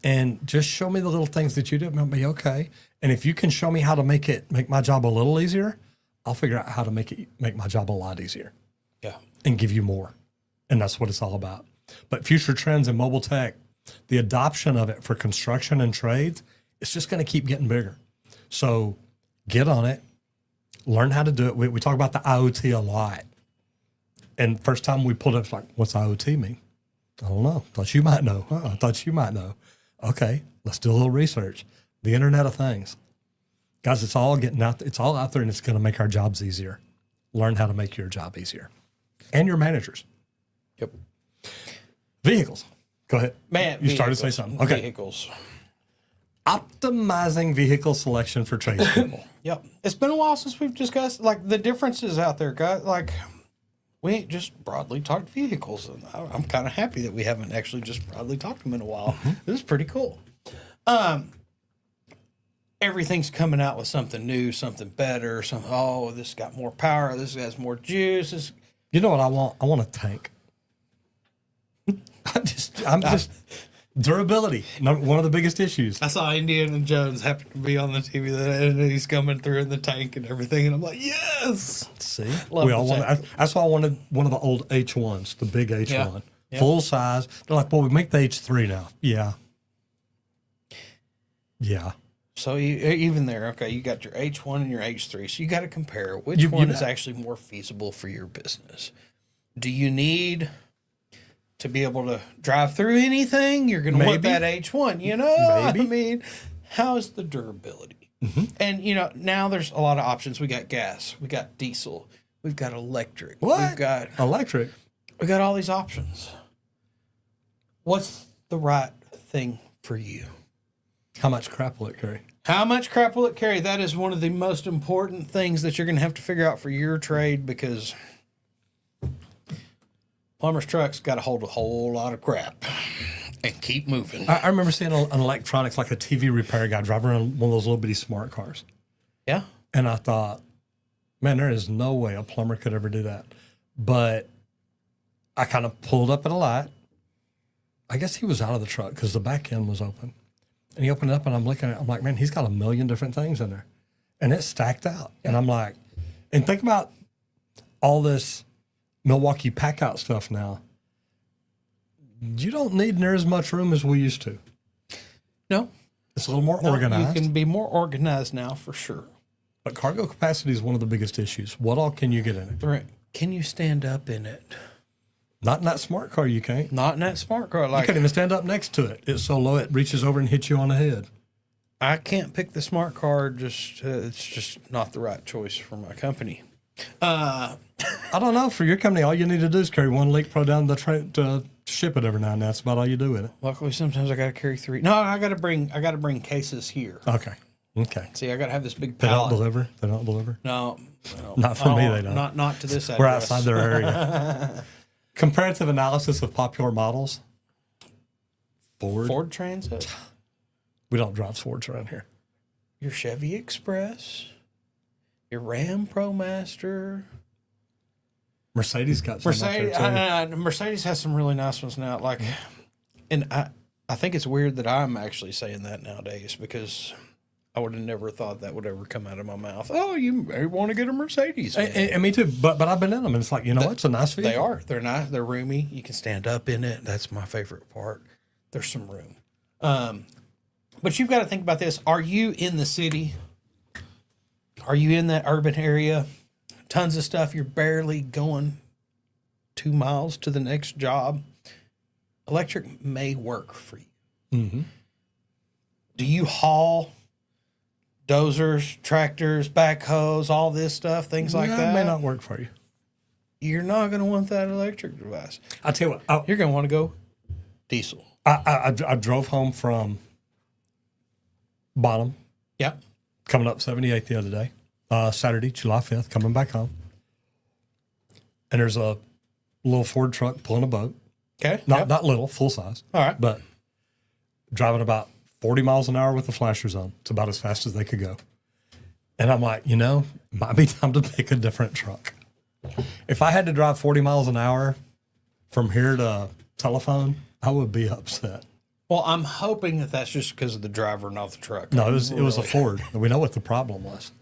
And just show me the little things that you do. It'll be okay. And if you can show me how to make my job a little easier, I'll figure out how to make my job a lot easier. Yeah. And give you more. And that's what it's all about. But future trends in mobile tech, the adoption of it for construction and trades, it's just going to keep getting bigger. So get on it, learn how to do it. We talk about the IoT a lot. And first time we pulled it, it's like, what's IoT mean? I don't know. Thought you might know. I thought you might know. Okay, let's do a little research. The Internet of Things. Guys, it's all getting out. It's all out there, and it's going to make our jobs easier. Learn how to make your job easier. And your managers. Yep. Vehicles. Go ahead. Man, you started to say something. Okay. Vehicles. Optimizing vehicle selection for tradespeople. Yep. It's been a while since we've discussed like the differences out there, guys. Like we ain't just broadly talked vehicles, and I'm kind of happy that we haven't actually just broadly talked them in a while. Mm-hmm. This is pretty cool. Everything's coming out with something new, something better. Oh, this got more power. This has more juice. You know what I want? I want a tank. I'm just durability. One of the biggest issues. I saw Indiana Jones happen to be on the TV and he's coming through in the tank and everything, and I'm like, yes. See, we all want. That's why I wanted one of the old H1s, the big H1, full size. They're like, well, we make the H3 now. Yeah. So even there, okay, you got your H1 and your H3. So you got to compare which one is actually more feasible for your business. Do you need to be able to drive through anything? You're going to want that H1, you know? Maybe. I mean, how's the durability? Mm-hmm. And, you know, now there's a lot of options. We got gas. We got diesel. We've got electric. What? We've got electric. We got all these options. What's the right thing for you? How much crap will it carry? How much crap will it carry? That is one of the most important things that you're going to have to figure out for your trade, because plumber's truck's got to hold a whole lot of crap. and keep moving. I remember seeing an electronics, like a TV repair guy driving around one of those little bitty smart cars. Yeah. And I thought, man, there is no way a plumber could ever do that. But I kind of pulled up at a light. I guess he was out of the truck because the back end was open. And he opened it up, and I'm looking at it. I'm like, man, he's got a million different things in there. And it's stacked out. Yeah. And I'm like, and think about all this Milwaukee pack-out stuff now. You don't need near as much room as we used to. No. It's a little more organized. You can be more organized now for sure. But cargo capacity is one of the biggest issues. What all can you get in it? Right. Can you stand up in it? Not in that smart car, you can't. Not in that smart car. You Like, can't even stand up next to it. It's so low it reaches over and hits you on the head. I can't pick the smart car. It's just not the right choice for my company. I don't know. For your company, all you need to do is carry one Leak Pro down the train to ship it every now and then. That's about all you do with it. Luckily, sometimes I got to carry 3. No, I got to bring cases here. Okay. See, I got to have this big They don't pallet. deliver? They don't deliver? No, Not for me, they don't. Not to this address. We're outside their area. Comparative analysis of popular models. Ford Transit, We don't drive Fords around here. your Chevy Express, your Ram ProMaster. Mercedes got some Mercedes, up there too. Mercedes has some really nice ones now. Like, and I think it's weird that I'm actually saying that nowadays because I would have never thought that would ever come out of my mouth. Oh, you may want to get a Mercedes. Man. And me too. But I've been in them, and it's like, you know what? It's a nice vehicle. They are. They're nice. They're roomy. You can stand up in it. That's my favorite part. There's some room. But you've got to think about this. Are you in the city? Are you in that urban area? Tons of stuff. You're barely going 2 miles to the next job. Electric may work for you. Mm-hmm. Do you haul dozers, tractors, backhoes, all this stuff, things like that? It may not work for you. You're not going to want that electric device. I'll tell you what. You're going to want to go diesel. I drove home from Bonham, Yep. coming up 78 the other day, Saturday, July 5th, coming back home. And there's a little Ford truck pulling a boat. Okay. Not little, full size. All right. But driving about 40 miles an hour with the flashers on. It's about as fast as they could go. And I'm like, might be time to pick a different truck. If I had to drive 40 miles an hour from here to Telephone, I would be upset. Well, I'm hoping that that's just because of the driver, not the truck. No, it was a Ford. We know what the problem was.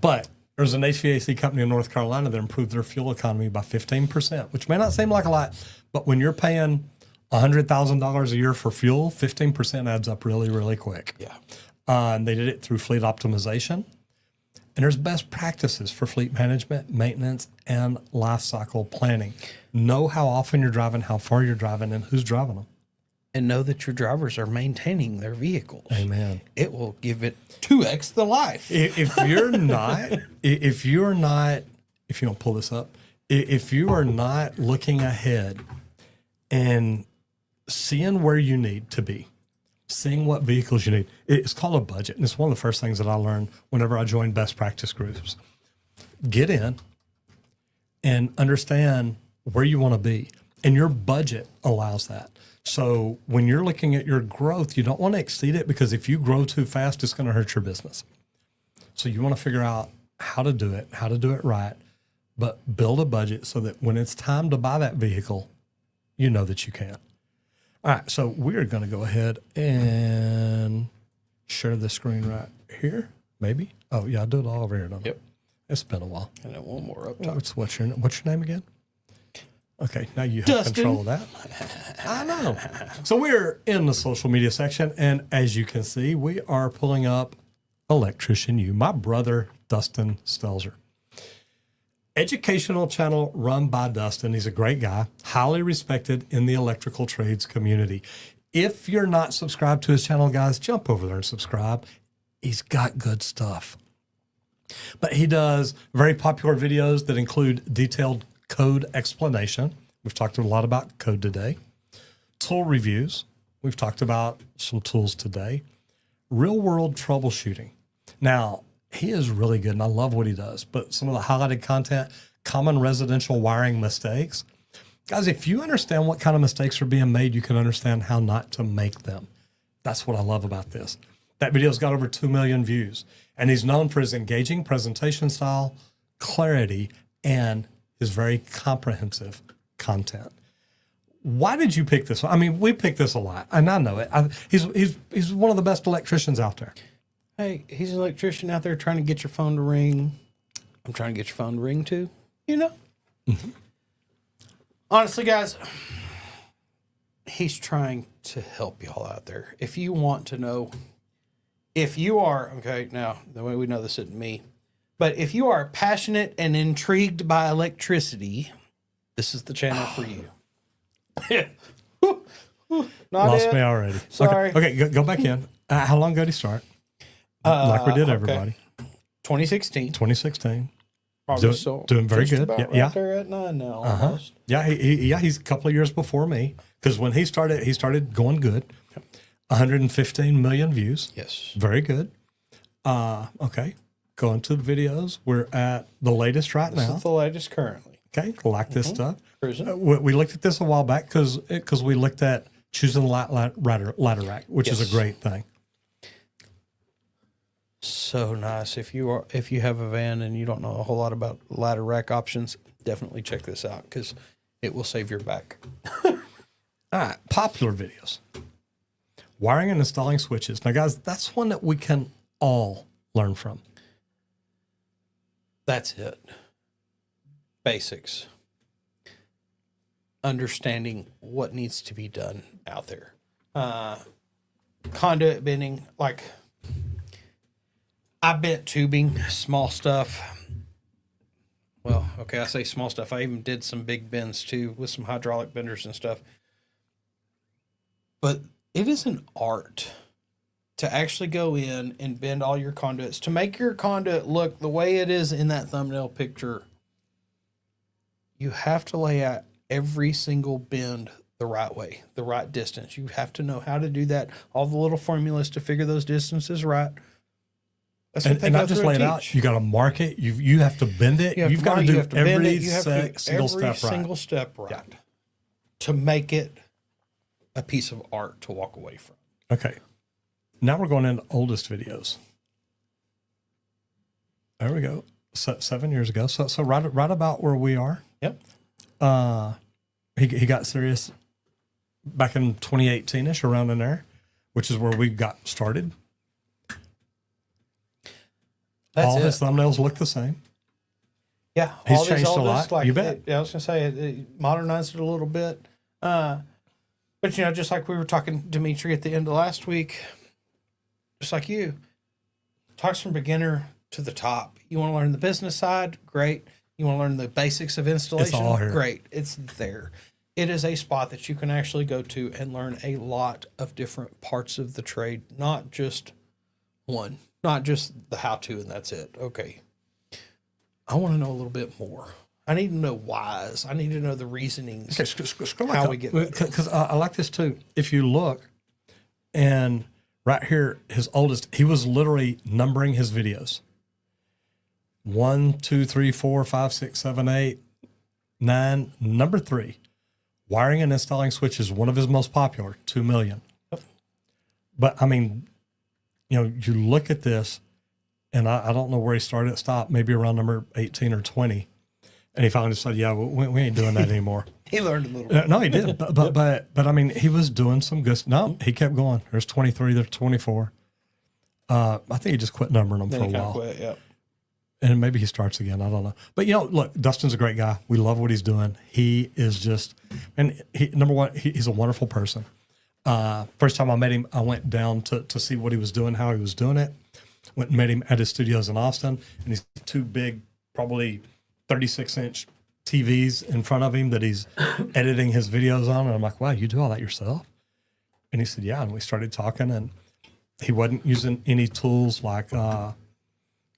But there's an HVAC company in North Carolina that improved their fuel economy by 15%, which may not seem like a lot, but when you're paying $100,000 a year for fuel, 15% adds up really, really quick. Yeah. And they did it through fleet optimization. And there's best practices for fleet management, maintenance, and life cycle planning. Know how often you're driving, how far you're driving, and who's driving them. And know that your drivers are maintaining their vehicles. Amen. It will give it 2x the life. If you don't pull this up, if you are not looking ahead and seeing where you need to be, seeing what vehicles you need, it's called a budget. And it's one of the first things that I learned whenever I joined best practice groups. Get in and understand where you want to be. And your budget allows that. So when you're looking at your growth, you don't want to exceed it because if you grow too fast, it's going to hurt your business. So you want to figure out how to do it right, but build a budget so that when it's time to buy that vehicle, you know that you can. All right, so we're going to go ahead and share the screen right here, maybe. Oh, yeah, I'll do it all over here, don't I? Yep. It's been a while. And then one more up top. What's your name again? Okay, now you have Dustin. control of that. I know. So we're in the social media section, and as you can see, we are pulling up Electrician U, my brother, Dustin Stelzer. Educational channel run by Dustin. He's a great guy, highly respected in the electrical trades community. If you're not subscribed to his channel, guys, jump over there and subscribe. He's got good stuff. But he does very popular videos that include detailed code explanation. We've talked a lot about code today. Tool reviews. We've talked about some tools today. Real world troubleshooting. Now, he is really good and I love what he does, but some of the highlighted content, common residential wiring mistakes. Guys, if you understand what kind of mistakes are being made, you can understand how not to make them. That's what I love about this. That video's got over 2 million views, and he's known for his engaging presentation style, clarity, and his very comprehensive content. Why did you pick this one? I mean, we pick this a lot, and I know it. He's one of the best electricians out there. Hey, he's an electrician out there trying to get your phone to ring. I'm trying to get your phone to ring too, you know? Mm-hmm. Honestly, guys, he's trying to help y'all out there. If you want to know, if you are, okay, now, the way we know this isn't me, but if you are passionate and intrigued by electricity, this is the channel for you. Yeah. Lost me already. Sorry. Okay, go back in. How long ago did he start? Like we did everybody. 2016. 2016. Probably doing very good. Yeah. There at 9 now. Almost. Yeah, he's a couple of years before me, because when he started going good. 115 million views. Yes. Very good. Okay. Going to the videos. We're at the latest right now. This is the latest currently. Okay. Like this stuff. Cruising. We looked at this a while back because we looked at choosing the ladder rack, which is a great thing. So nice. If you have a van and you don't know a whole lot about ladder rack options, definitely check this out because it will save your back. All right. Popular videos. Wiring and installing switches. Now, guys, that's one that we can all learn from. That's it. Basics. Understanding what needs to be done out there. Conduit bending, like I bent tubing, small stuff. Well, okay, I say small stuff. I even did some big bends too with some hydraulic benders and stuff. But it is an art to actually go in and bend all your conduits to make your conduit look the way it is in that thumbnail picture. You have to lay out every single bend the right way, the right distance. You have to know how to do that. All the little formulas to figure those distances right. That's what and not just lay it out. You got to mark it. You have to bend it. You've got to do every single step right to make it a piece of art to walk away from. Okay. Now we're going into oldest videos. There we go. 7 years ago. So right about where we are. Yep. He got serious back in 2018-ish, around in there, which is where we got started. All his thumbnails look the same. Yeah. He's changed a lot. Like, you bet. I was going to say, it modernized it a little bit. But, you know, just like we were talking to Dimitri at the end of last week, just like you, talks from beginner to the top. You want to learn the business side? Great. You want to learn the basics of installation? It's all here. Great. It's there. It is a spot that you can actually go to and learn a lot of different parts of the trade, not just one, not just the how-to and that's it. Okay. I want to know a little bit more. I need to know whys. I need to know the reasonings. Okay, scroll how we get there. Because I like this too. If you look, and right here, his oldest, he was literally numbering his videos. 1, 2, 3, 4, 5, 6, 7, 8, 9. Number 3, wiring and installing switches, one of his most popular, 2 million. But I mean, you know, you look at this, and I don't know where he started, stopped, maybe around number 18 or 20. And he finally said, yeah, we ain't doing that anymore. He learned a little bit. No, he did. But I mean, he was doing some good stuff. No, he kept going. There's 23, there's 24. I think he just quit numbering them for a while. Quit, yep. And maybe he starts again. I don't know. But, you know, look, Dustin's a great guy. We love what he's doing. He is just, and number one, he's a wonderful person. First time I met him, I went down to see what he was doing, how he was doing it. Went and met him at his studios in Austin. And he's 2 big, probably 36-inch TVs in front of him that he's editing his videos on. And I'm like, wow, you do all that yourself? And he said, yeah. And we started talking, and he wasn't using any tools like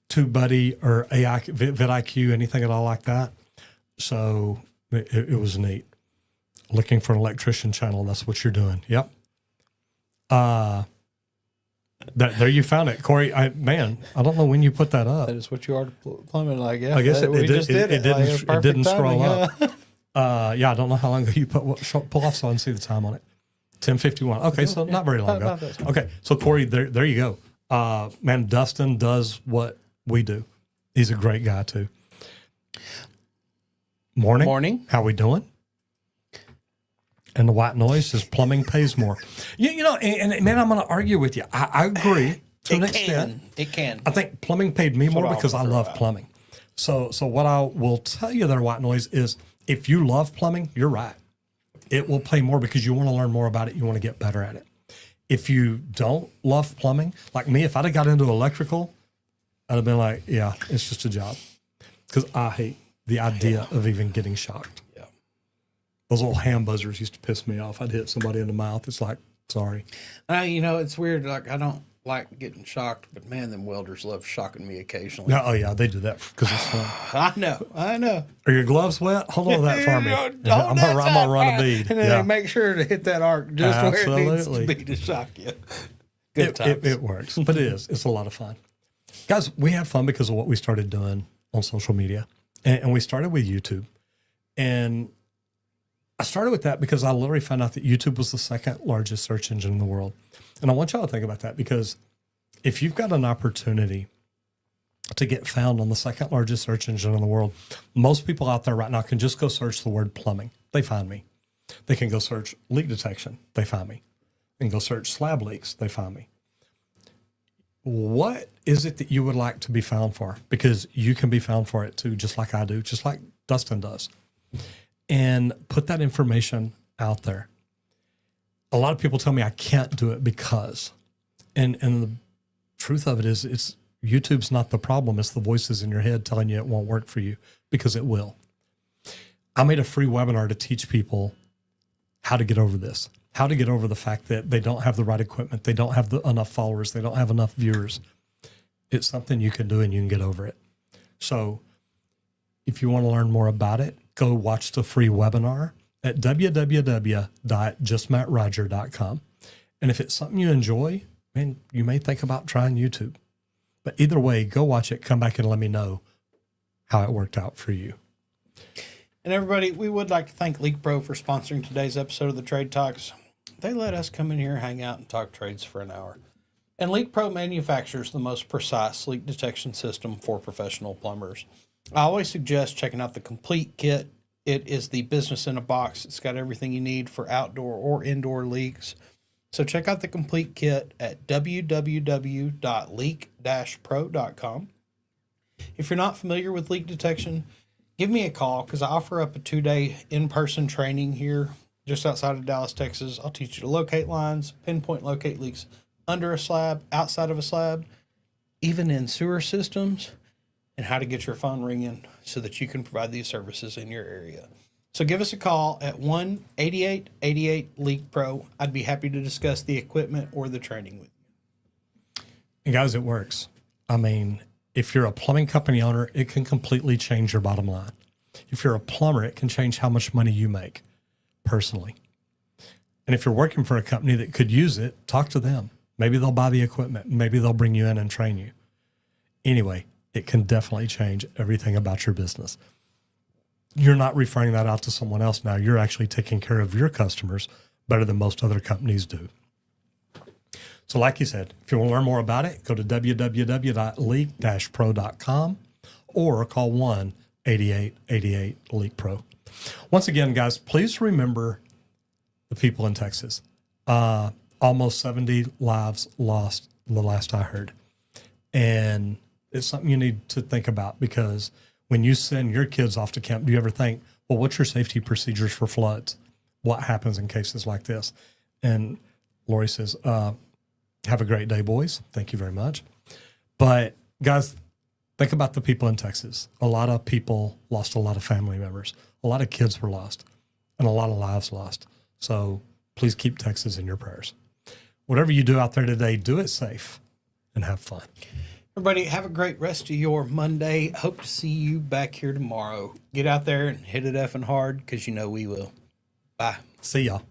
TubeBuddy or AI, vidIQ, anything at all like that. So it was neat. Looking for an electrician channel, that's what you're doing. Yep. There you found it, Corey. I don't know when you put that up. That is what you are plumbing like. Yeah, I guess it didn't scroll up. Yeah, I don't know how long ago you pull off so I can see the time on it. 10:51. Okay, so not very long ago. Okay, so Corey, there you go. Man, Dustin does what we do. He's a great guy too. Morning. Morning. How we doing? And the white noise is plumbing pays more. You know, and man, I'm going to argue with you. I agree to an extent. It can. I think plumbing paid me more because I love plumbing. So what I will tell you there, white noise, is if you love plumbing, you're right. It will pay more because you want to learn more about it. You want to get better at it. If you don't love plumbing, like me, if I'd have got into electrical, I'd have been like, yeah, it's just a job. Because I hate the idea of even getting shocked. Yeah. Those little hand buzzers used to piss me off. I'd hit somebody in the mouth. It's like, sorry. You know, it's weird. Like, I don't like getting shocked, but man, them welders love shocking me occasionally. No, oh yeah, they do that because it's fun. I know. Are your gloves wet? Hold on to that for me. I'm gonna run a bead. And then they make sure to hit that arc just Absolutely. where it needs to be to shock you. Good times. It works, but it is. It's a lot of fun. Guys, we have fun because of what we started doing on social media. And we started with YouTube. And I started with that because I literally found out that YouTube was the second largest search engine in the world. And I want y'all to think about that because if you've got an opportunity to get found on the second largest search engine in the world, most people out there right now can just go search the word plumbing. They find me. They can go search leak detection. They find me. They can go search slab leaks. They find me. What is it that you would like to be found for? Because you can be found for it too, just like I do, just like Dustin does. And put that information out there. A lot of people tell me I can't do it because, and the truth of it is, it's YouTube's not the problem. It's the voices in your head telling you it won't work for you, because it will. I made a free webinar to teach people how to get over this, how to get over the fact that they don't have the right equipment. They don't have enough followers. They don't have enough viewers. It's something you can do and you can get over it. So if you want to learn more about it, go watch the free webinar at www.justmattroger.com. And if it's something you enjoy, man, you may think about trying YouTube. But either way, go watch it, come back and let me know how it worked out for you. And everybody, we would like to thank Leak Pro for sponsoring today's episode of the Trade Talks. They let us come in here, hang out, and talk trades for an hour. And Leak Pro manufactures the most precise leak detection system for professional plumbers. I always suggest checking out the complete kit. It is the business in a box. It's got everything you need for outdoor or indoor leaks. So check out the complete kit at www.leak-pro.com. If you're not familiar with leak detection, give me a call because I offer up a 2-day in-person training here just outside of Dallas, Texas. I'll teach you to locate lines, pinpoint locate leaks under a slab, outside of a slab, even in sewer systems, and how to get your phone ringing so that you can provide these services in your area. So give us a call at 1-8888-LEAK-PRO. I'd be happy to discuss the equipment or the training with you. And guys, it works. I mean, if you're a plumbing company owner, it can completely change your bottom line. If you're a plumber, it can change how much money you make personally. And if you're working for a company that could use it, talk to them. Maybe they'll buy the equipment. Maybe they'll bring you in and train you. Anyway, it can definitely change everything about your business. You're not referring that out to someone else now. You're actually taking care of your customers better than most other companies do. So like you said, if you want to learn more about it, go to www.leak-pro.com or call 1-8888-LEAK-PRO. Once again, guys, please remember the people in Texas. Almost 70 lives lost the last I heard. And it's something you need to think about, because when you send your kids off to camp, do you ever think, well, what's your safety procedures for floods? What happens in cases like this? And Lori says, have a great day, boys. Thank you very much. But guys, think about the people in Texas. A lot of people lost a lot of family members. A lot of kids were lost and a lot of lives lost. So please keep Texas in your prayers. Whatever you do out there today, do it safe and have fun. Everybody, have a great rest of your Monday. Hope to see you back here tomorrow. Get out there and hit it effing hard, because you know we will. Bye. See y'all.